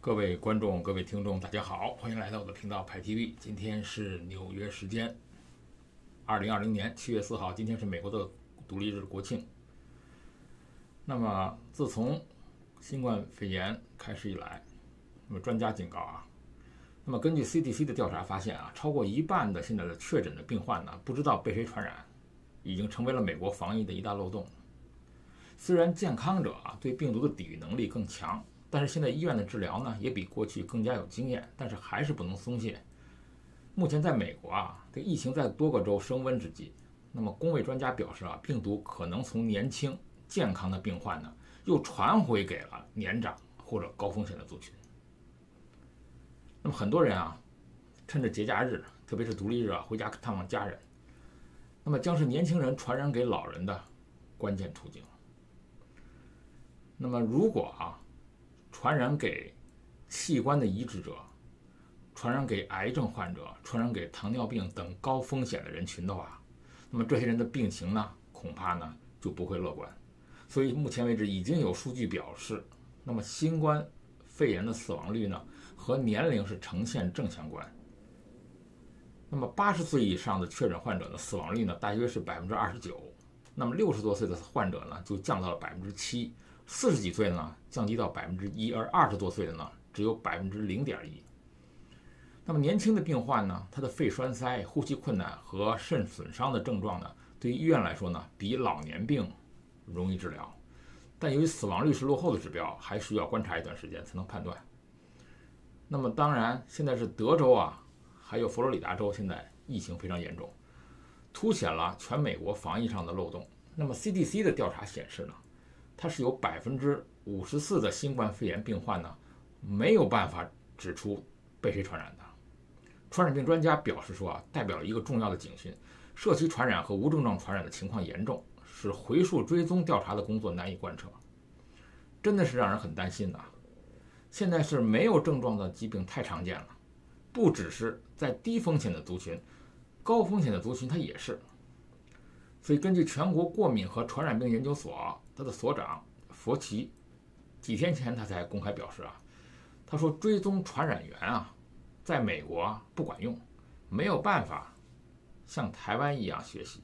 各位观众、各位听众，大家好，欢迎来到我的频道派 TV。今天是纽约时间2020年7月4号，今天是美国的独立日国庆。那么，自从新冠肺炎开始以来，那么专家警告啊，那么根据 CDC 的调查发现啊，超过一半的现在的确诊的病患呢，不知道被谁传染，已经成为了美国防疫的一大漏洞。虽然健康者啊对病毒的抵御能力更强，但是现在医院的治疗呢也比过去更加有经验，但是还是不能松懈。目前在美国啊，这个疫情在多个州升温之际，那么公卫专家表示啊，病毒可能从年轻健康的病患呢又传回给了年长或者高风险的族群。那么很多人啊，趁着节假日，特别是独立日啊，回家探望家人，那么将是年轻人传染给老人的关键途径。那么如果传染给器官的移植者，传染给癌症患者，传染给糖尿病等高风险的人群的话，那么这些人的病情呢，恐怕呢就不会乐观。所以目前为止已经有数据表示，那么新冠肺炎的死亡率呢和年龄是呈现正相关。那么80岁以上的确诊患者的死亡率呢大约是29%，那么60多岁的患者呢就降到了7%，40几岁呢降低到1%，而20多岁的呢只有0.1%。那么年轻的病患呢，他的肺栓塞、呼吸困难和肾损伤的症状呢，对于医院来说呢，比老年病容易治疗，但由于死亡率是落后的指标，还需要观察一段时间才能判断。那么当然，现在是德州啊，还有佛罗里达州现在疫情非常严重，凸显了全美国防疫上的漏洞。那么 CDC 的调查显示呢，它是有54%的新冠肺炎病患呢，没有办法指出被谁传染的。传染病专家表示说啊，代表了一个重要的警讯，社区传染和无症状传染的情况严重，使回溯追踪调查的工作难以贯彻，真的是让人很担心的。现在是没有症状的疾病太常见了，不只是在低风险的族群，高风险的族群它也是。所以根据全国过敏和传染病研究所，他的所长佛奇几天前他才公开表示啊，他说追踪传染源啊，在美国不管用，没有办法像台湾一样学习。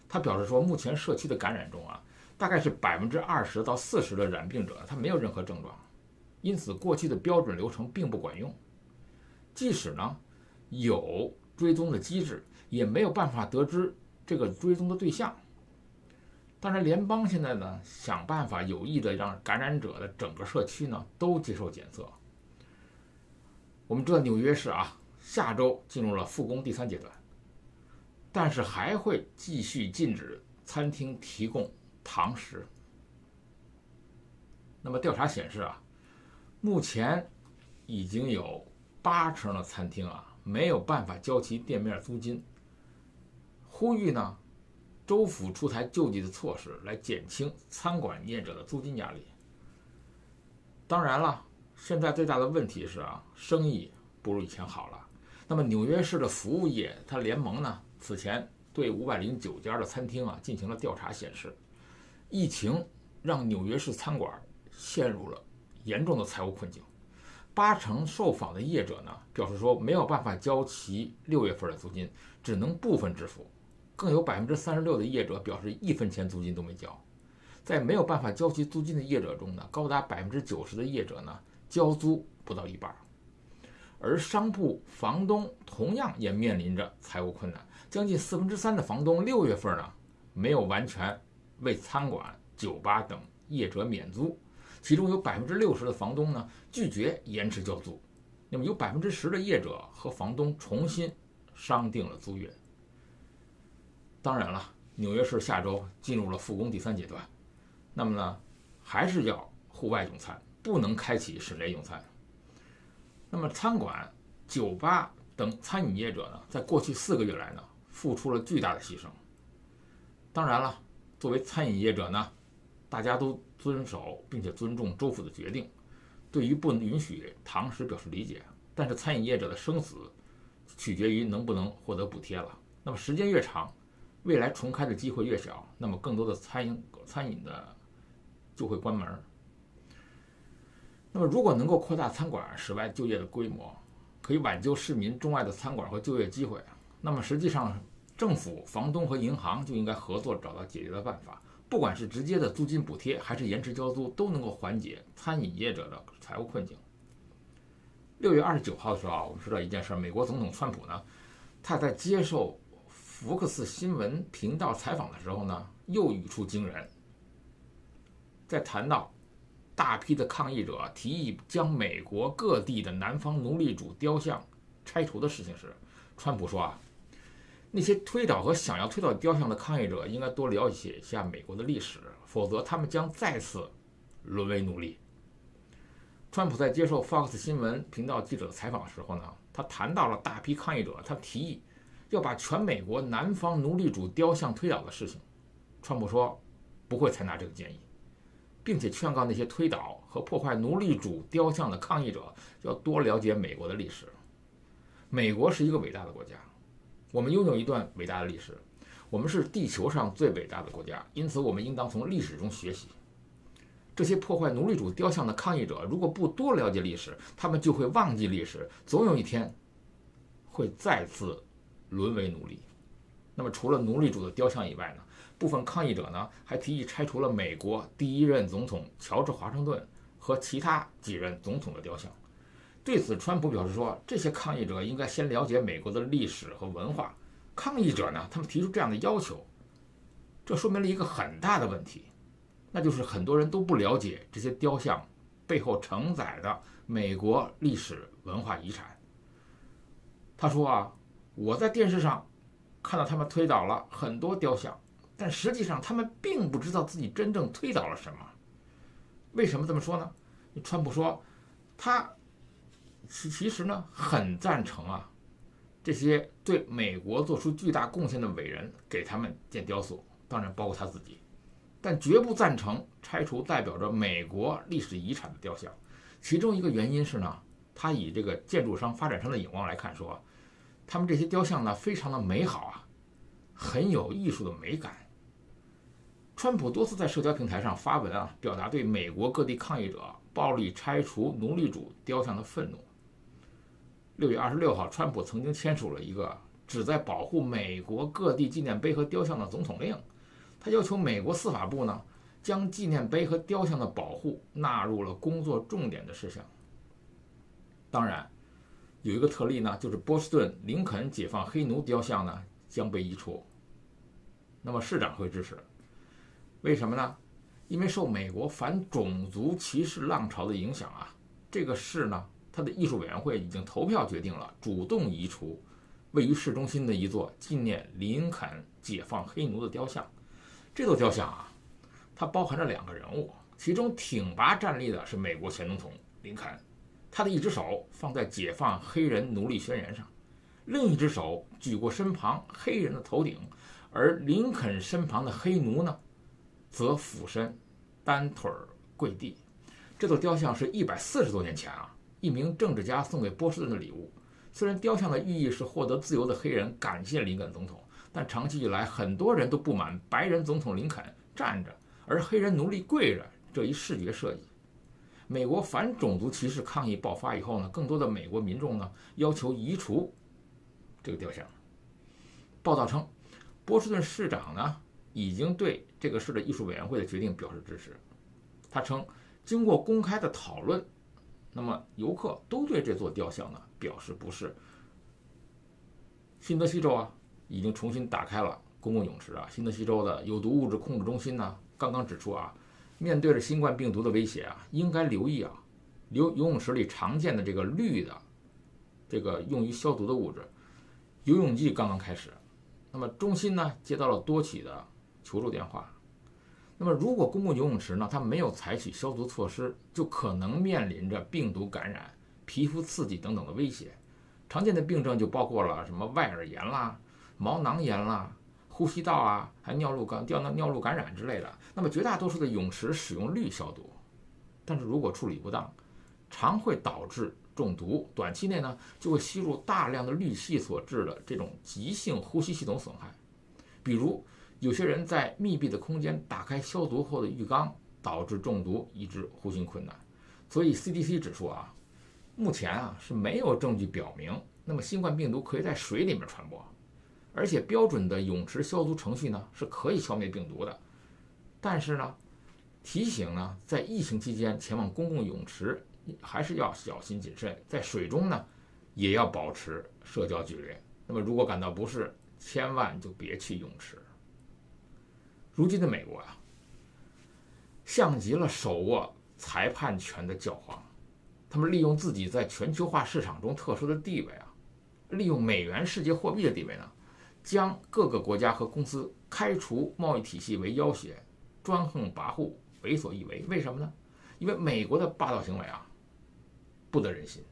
他表示说，目前社区的感染中啊，大概是20%到40%的染病者他没有任何症状，因此过去的标准流程并不管用。即使呢有追踪的机制，也没有办法得知这个追踪的对象。当然，联邦现在呢想办法有意的让感染者的整个社区呢都接受检测。我们知道纽约市啊，下周进入了复工第3阶段，但是还会继续禁止餐厅提供堂食。那么调查显示啊，目前已经有80%的餐厅啊没有办法交齐店面租金，呼吁呢州府出台救济的措施来减轻餐馆业者的租金压力。当然了，现在最大的问题是啊，生意不如以前好了。那么纽约市的服务业它联盟呢，此前对509家的餐厅啊进行了调查，显示疫情让纽约市餐馆陷入了严重的财务困境。80%受访的业者呢表示说，没有办法交齐6月份的租金，只能部分支付。更有36%的业者表示1分钱租金都没交。在没有办法交齐租金的业者中呢，高达90%的业者呢交租不到一半。而商铺房东同样也面临着财务困难，将近3%的房东6月份呢没有完全为餐馆、酒吧等业者免租，其中有60%的房东呢拒绝延迟交租。那么有10%的业者和房东重新商定了租约。当然了，纽约市下周进入了复工第3阶段，那么呢还是要户外用餐，不能开启室内用餐。那么餐馆、酒吧等餐饮业者呢，在过去4个月来呢付出了巨大的牺牲。当然了，作为餐饮业者呢，大家都遵守并且尊重州府的决定，对于不允许堂食表示理解。但是餐饮业者的生死取决于能不能获得补贴了。那么时间越长，未来重开的机会越小，那么更多的餐饮的就会关门。那么如果能够扩大餐馆室外就业的规模，可以挽救市民钟爱的餐馆和就业机会，那么实际上政府、房东和银行就应该合作找到解决的办法，不管是直接的租金补贴还是延迟交租，都能够缓解餐饮业者的财务困境。6月29号的时候啊，我们知道一件事，美国总统川普呢，他在接受福克斯新闻频道采访的时候呢，又语出惊人。在谈到大批的抗议者提议将美国各地的南方奴隶主雕像拆除的事情时，川普说啊，那些推倒和想要推倒雕像的抗议者应该多了解一下美国的历史，否则他们将再次沦为奴隶。川普在接受 Fox 新闻频道记者采访的时候呢，他谈到了大批抗议者，他提议要把全美国南方奴隶主雕像推倒的事情。川普说不会采纳这个建议，并且劝告那些推倒和破坏奴隶主雕像的抗议者要多了解美国的历史。美国是一个伟大的国家，我们拥有一段伟大的历史，我们是地球上最伟大的国家，因此我们应当从历史中学习。这些破坏奴隶主雕像的抗议者如果不多了解历史，他们就会忘记历史，总有一天会再次沦为奴隶。那么除了奴隶主的雕像以外呢，部分抗议者呢还提议拆除了美国第一任总统乔治华盛顿和其他几任总统的雕像。对此，川普表示说，这些抗议者应该先了解美国的历史和文化。抗议者呢，他们提出这样的要求，这说明了一个很大的问题，那就是很多人都不了解这些雕像背后承载的美国历史文化遗产。他说啊，我在电视上看到他们推倒了很多雕像，但实际上他们并不知道自己真正推倒了什么。为什么这么说呢？川普说，他其实呢很赞成啊，这些对美国做出巨大贡献的伟人给他们建雕塑，当然包括他自己，但绝不赞成拆除代表着美国历史遗产的雕像。其中一个原因是呢，他以这个建筑商、发展商的眼光来看，说他们这些雕像呢非常的美好啊，很有艺术的美感。川普多次在社交平台上发文啊，表达对美国各地抗议者暴力拆除奴隶主雕像的愤怒。6月26号，川普曾经签署了一个旨在保护美国各地纪念碑和雕像的总统令，他要求美国司法部呢将纪念碑和雕像的保护纳入了工作重点的事项。当然，有一个特例呢，就是波士顿林肯解放黑奴雕像呢将被移除。那么市长会支持，为什么呢？因为受美国反种族歧视浪潮的影响啊，这个市呢，它的艺术委员会已经投票决定了主动移除位于市中心的一座纪念林肯解放黑奴的雕像。这座雕像啊，它包含着2个人物，其中挺拔站立的是美国前总统林肯，他的一只手放在解放黑人奴隶宣言上，另一只手举过身旁黑人的头顶，而林肯身旁的黑奴呢，则俯身单腿跪地。这座雕像是140多年前啊，一名政治家送给波士顿的礼物。虽然雕像的寓意是获得自由的黑人感谢林肯总统，但长期以来很多人都不满白人总统林肯站着，而黑人奴隶跪着这一视觉设计。美国反种族歧视抗议爆发以后呢，更多的美国民众呢要求移除这个雕像。报道称，波士顿市长呢已经对这个市的艺术委员会的决定表示支持。他称，经过公开的讨论，那么游客都对这座雕像呢表示不适。新泽西州啊已经重新打开了公共泳池啊。新泽西州的有毒物质控制中心呢刚刚指出啊，面对着新冠病毒的威胁啊，应该留意啊游泳池里常见的这个氯的这个用于消毒的物质。游泳季刚刚开始，那么中心呢接到了多起的求助电话。那么如果公共游泳池呢它没有采取消毒措施，就可能面临着病毒感染、皮肤刺激等等的威胁。常见的病症就包括了什么外耳炎啦、毛囊炎啦、呼吸道啊，还尿路感染之类的。那么绝大多数的泳池使用氯消毒，但是如果处理不当，常会导致中毒，短期内呢就会吸入大量的氯气所致的这种急性呼吸系统损害。比如有些人在密闭的空间打开消毒后的浴缸，导致中毒，以致呼吸困难。所以 CDC 指出啊，目前啊是没有证据表明，那么新冠病毒可以在水里面传播，而且标准的泳池消毒程序呢是可以消灭病毒的。但是呢，提醒呢，在疫情期间前往公共泳池还是要小心谨慎，在水中呢也要保持社交距离。那么如果感到不适，千万就别去泳池。如今的美国啊，像极了手握裁判权的教皇，他们利用自己在全球化市场中特殊的地位啊，利用美元世界货币的地位呢，将各个国家和公司开除贸易体系为要挟，专横跋扈，为所欲为。为什么呢？因为美国的霸道行为啊，不得人心。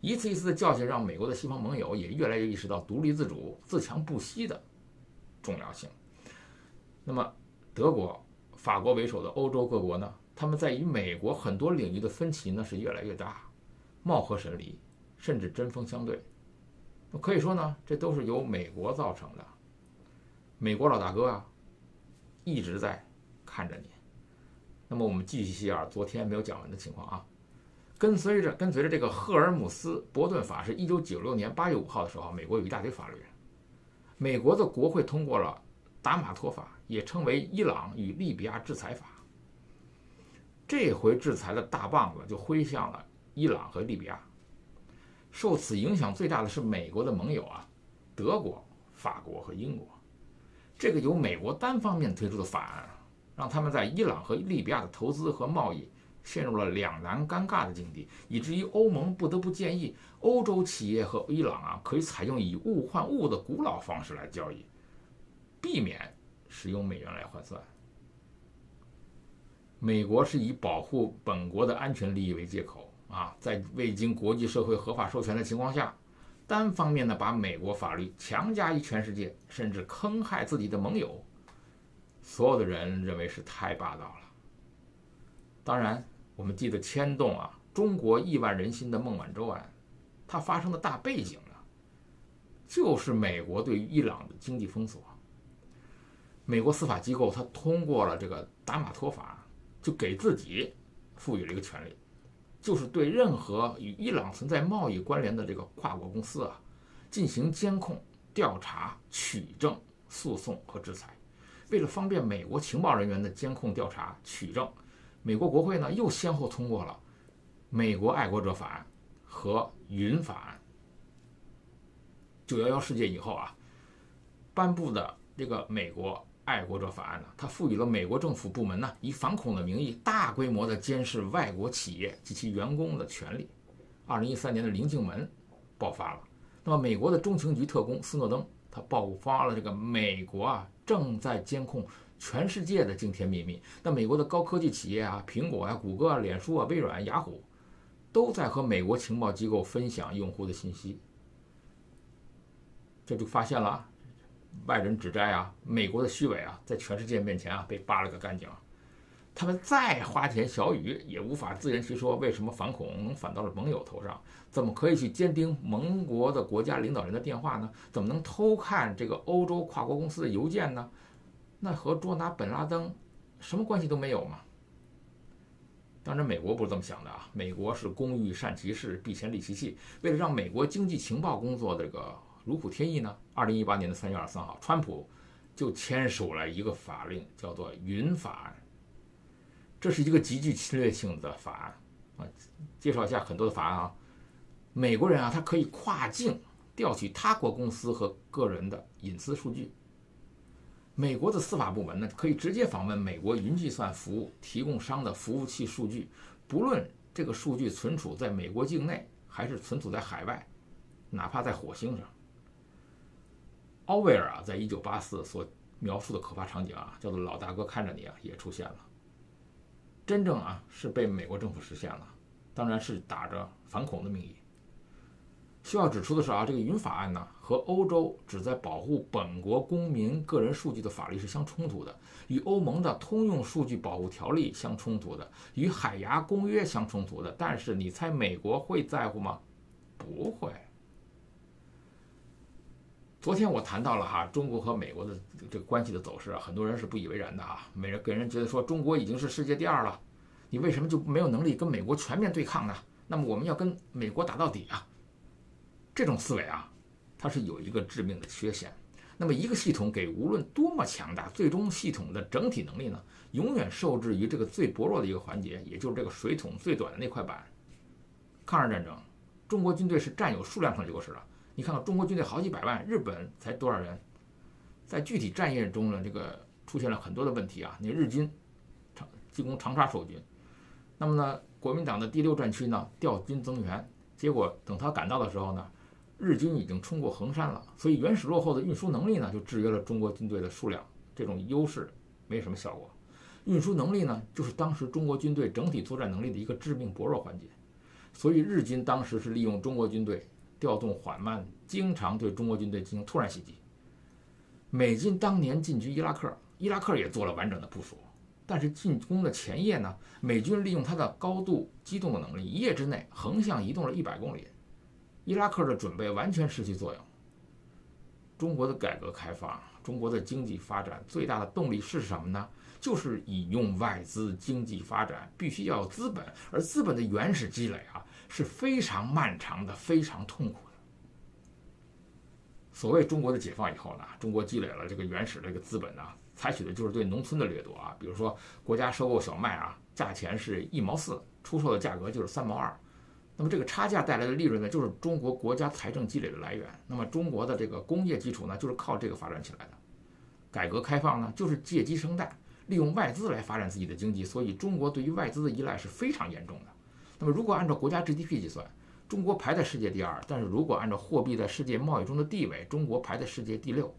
一次一次的教训让美国的西方盟友也越来越意识到独立自主、自强不息的重要性。那么，德国、法国为首的欧洲各国呢，他们在与美国很多领域的分歧呢是越来越大，貌合神离，甚至针锋相对。可以说呢，这都是由美国造成的。美国老大哥啊，一直在看着你。那么我们继续细耳昨天没有讲完的情况啊。跟随着这个赫尔姆斯伯顿法是1996年8月5号的时候，美国有一大堆法律。美国的国会通过了达马托法，也称为伊朗与利比亚制裁法。这回制裁的大棒子就挥向了伊朗和利比亚。受此影响最大的是美国的盟友啊，德国、法国和英国。这个由美国单方面推出的法案，让他们在伊朗和利比亚的投资和贸易陷入了两难尴尬的境地，以至于欧盟不得不建议欧洲企业和伊朗啊，可以采用以物换物的古老方式来交易，避免使用美元来换算。美国是以保护本国的安全利益为借口啊，在未经国际社会合法授权的情况下，单方面的把美国法律强加于全世界，甚至坑害自己的盟友，所有的人认为是太霸道了。当然，我们记得牵动啊中国亿万人心的孟晚舟案，它发生的大背景呢，就是美国对于伊朗的经济封锁。美国司法机构它通过了这个达马托法，就给自己赋予了一个权利，就是对任何与伊朗存在贸易关联的这个跨国公司啊，进行监控、调查、取证、诉讼和制裁。为了方便美国情报人员的监控、调查、取证，美国国会呢又先后通过了美国爱国者法案和云法案。911事件以后啊，颁布的这个美国爱国者法案呢，它赋予了美国政府部门呢以反恐的名义大规模的监视外国企业及其员工的权利。2013年的临近门爆发了，那么美国的中情局特工斯诺登他爆发了这个美国啊正在监控全世界的惊天秘密。那美国的高科技企业啊，苹果啊、谷歌啊、脸书啊、微软、雅虎，都在和美国情报机构分享用户的信息。这就发现了啊，外人指摘啊，美国的虚伪啊，在全世界面前啊被扒了个干净。他们再花言巧语也无法自圆其说，为什么反恐能反到了盟友头上？怎么可以去监听盟国的国家领导人的电话呢？怎么能偷看这个欧洲跨国公司的邮件呢？那和捉拿本拉登什么关系都没有嘛？当然，美国不是这么想的啊！美国是工欲善其事，必先利其器。为了让美国经济情报工作这个如虎添翼呢，2018年的3月23号，川普就签署了一个法令，叫做云法案。这是一个极具侵略性的法案啊！介绍一下很多的法案啊。美国人啊，他可以跨境调取他国公司和个人的隐私数据。美国的司法部门呢，可以直接访问美国云计算服务提供商的服务器数据，不论这个数据存储在美国境内还是存储在海外，哪怕在火星上。奥威尔啊，在1984所描述的可怕场景啊，叫做老大哥看着你啊，也出现了。真正啊是被美国政府实现了，当然是打着反恐的名义。需要指出的是啊，这个云法案呢和欧洲旨在保护本国公民个人数据的法律是相冲突的，与欧盟的通用数据保护条例相冲突的，与海牙公约相冲突的。但是你猜美国会在乎吗？不会。昨天我谈到了哈中国和美国的这个关系的走势啊，很多人是不以为然的啊，给人觉得说中国已经是世界第二了。你为什么就没有能力跟美国全面对抗呢？那么我们要跟美国打到底啊！这种思维啊，它是有一个致命的缺陷。那么一个系统给无论多么强大，最终系统的整体能力呢，永远受制于这个最薄弱的一个环节，也就是这个水桶最短的那块板。抗日战争，中国军队是占有数量上优势的。你看看中国军队好几百万，日本才多少人？在具体战役中呢，这个出现了很多的问题啊。你日军进攻长沙守军，那么呢，国民党的第6战区呢调军增援，结果等他赶到的时候呢，日军已经冲过衡山了，所以原始落后的运输能力呢就制约了中国军队的数量，这种优势没什么效果。运输能力呢，就是当时中国军队整体作战能力的一个致命薄弱环节，所以日军当时是利用中国军队调动缓慢，经常对中国军队进行突然袭击。美军当年进军伊拉克，伊拉克也做了完整的部署，但是进攻的前夜呢，美军利用它的高度机动的能力，一夜之内横向移动了100公里，伊拉克的准备完全失去作用。中国的改革开放，中国的经济发展最大的动力是什么呢？就是引用外资，经济发展必须要有资本，而资本的原始积累啊是非常漫长的，非常痛苦的。所谓中国的解放以后呢，中国积累了这个原始的这个资本呢，采取的就是对农村的掠夺啊，比如说国家收购小麦啊，价钱是1毛4，出售的价格就是3毛2。那么这个差价带来的利润呢，就是中国国家财政积累的来源。那么中国的这个工业基础呢，就是靠这个发展起来的。改革开放呢，就是借鸡生蛋，利用外资来发展自己的经济，所以中国对于外资的依赖是非常严重的。那么如果按照国家 GDP 计算，中国排在世界第2，但是如果按照货币在世界贸易中的地位，中国排在世界第6。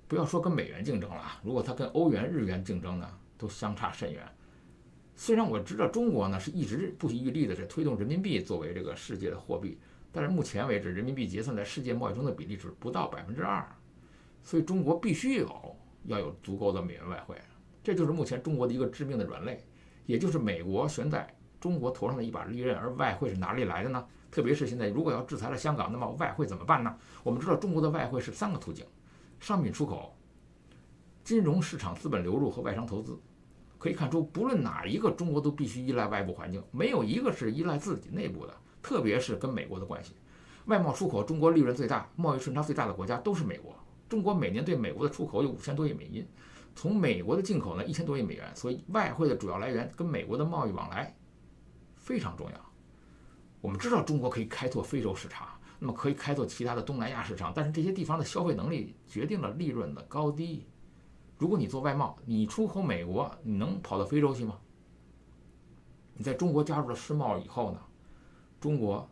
不要说跟美元竞争了，如果它跟欧元、日元竞争呢，都相差甚远。虽然我知道中国呢是一直不遗余力的在推动人民币作为这个世界的货币，但是目前为止，人民币结算在世界贸易中的比例是不到2%，所以中国必须要有足够的美元外汇，这就是目前中国的一个致命的软肋，也就是美国悬在中国头上的一把利刃，而外汇是哪里来的呢？特别是现在如果要制裁了香港，那么外汇怎么办呢？我们知道中国的外汇是3个途径：商品出口、金融市场资本流入和外商投资。可以看出，不论哪一个，中国都必须依赖外部环境，没有一个是依赖自己内部的，特别是跟美国的关系。外贸出口，中国利润最大、贸易顺差最大的国家都是美国。中国每年对美国的出口有5000多亿美金，从美国的进口呢1000多亿美元，所以外汇的主要来源跟美国的贸易往来非常重要。我们知道中国可以开拓非洲市场，那么可以开拓其他的东南亚市场，但是这些地方的消费能力决定了利润的高低。如果你做外贸，你出口美国，你能跑到非洲去吗？你在中国加入了世贸以后呢，中国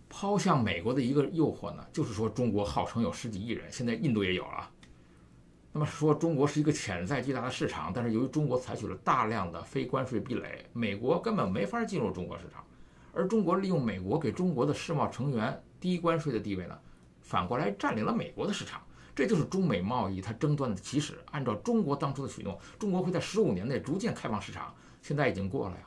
抛向美国的一个诱惑呢，就是说中国号称有10几亿人，现在印度也有了。那么说中国是一个潜在巨大的市场，但是由于中国采取了大量的非关税壁垒，美国根本没法进入中国市场。而中国利用美国给中国的世贸成员低关税的地位呢，反过来占领了美国的市场。这就是中美贸易它争端的起始。按照中国当初的许诺，中国会在15年内逐渐开放市场，现在已经过了呀。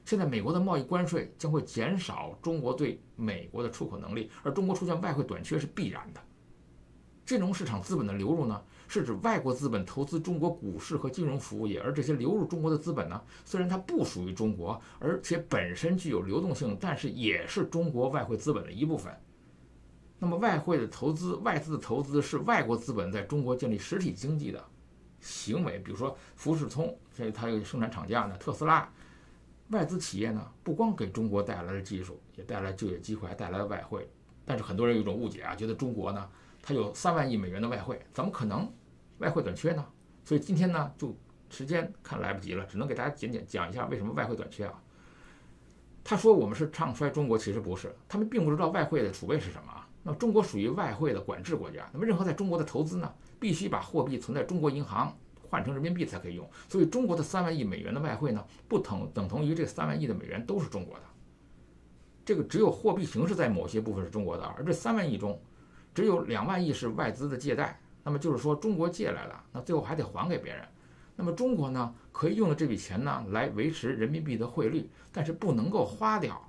现在美国的贸易关税将会减少中国对美国的出口能力，而中国出现外汇短缺是必然的。金融市场资本的流入呢，是指外国资本投资中国股市和金融服务业，而这些流入中国的资本呢，虽然它不属于中国，而且本身具有流动性，但是也是中国外汇资本的一部分。那么外汇的投资、外资的投资是外国资本在中国建立实体经济的行为。比如说富士通，这它有生产厂家呢，特斯拉，外资企业呢，不光给中国带来了技术，也带来就业机会，还带来了外汇。但是很多人有一种误解啊，觉得中国呢，它有3万亿美元的外汇，怎么可能外汇短缺呢？所以今天呢，就时间看来不及了，只能给大家简讲一下为什么外汇短缺啊。他说我们是唱衰中国，其实不是，他们并不知道外汇的储备是什么啊。那么中国属于外汇的管制国家，那么任何在中国的投资呢，必须把货币存在中国银行，换成人民币才可以用。所以中国的3万亿美元的外汇呢，不等同于这3万亿的美元都是中国的。这个只有货币形式在某些部分是中国的，而这3万亿中，只有2万亿是外资的借贷。那么就是说中国借来了，那最后还得还给别人。那么中国呢，可以用的这笔钱呢，来维持人民币的汇率，但是不能够花掉。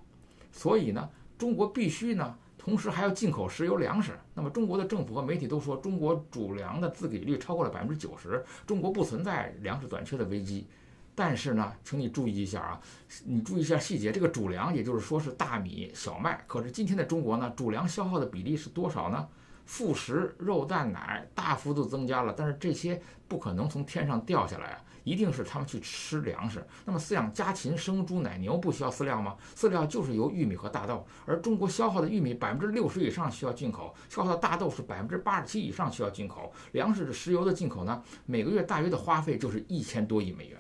所以呢，中国必须呢，同时还要进口石油粮食。那么中国的政府和媒体都说，中国主粮的自给率超过了90%，中国不存在粮食短缺的危机。但是呢，请你注意一下啊，你注意一下细节，这个主粮也就是说是大米、小麦，可是今天的中国呢，主粮消耗的比例是多少呢？副食、肉、蛋、奶大幅度增加了，但是这些不可能从天上掉下来啊，一定是他们去吃粮食。那么饲养家禽、生猪、奶牛不需要饲料吗？饲料就是由玉米和大豆，而中国消耗的玉米60%以上需要进口，消耗的大豆是87%以上需要进口。粮食、石油的进口呢，每个月大约的花费就是1000多亿美元。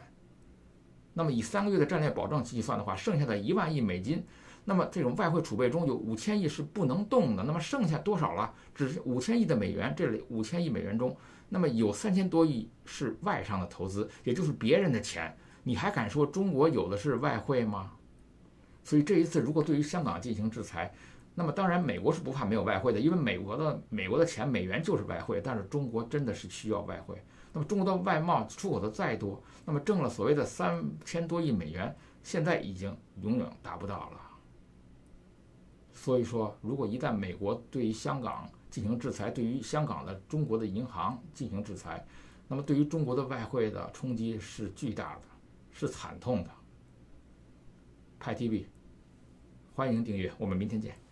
那么以3个月的战略保障计算的话，剩下的1万亿美金。那么这种外汇储备中有5000亿是不能动的，那么剩下多少了？只是5000亿的美元，这里5000亿美元中，那么有3000多亿是外商的投资，也就是别人的钱，你还敢说中国有的是外汇吗？所以这一次如果对于香港进行制裁，那么当然美国是不怕没有外汇的，因为美国的钱美元就是外汇，但是中国真的是需要外汇。那么中国的外贸出口的再多，那么挣了所谓的3000多亿美元，现在已经永远达不到了。所以说，如果一旦美国对于香港进行制裁，对于香港的中国的银行进行制裁，那么对于中国的外汇的冲击是巨大的，是惨痛的。派 TV，欢迎订阅，我们明天见。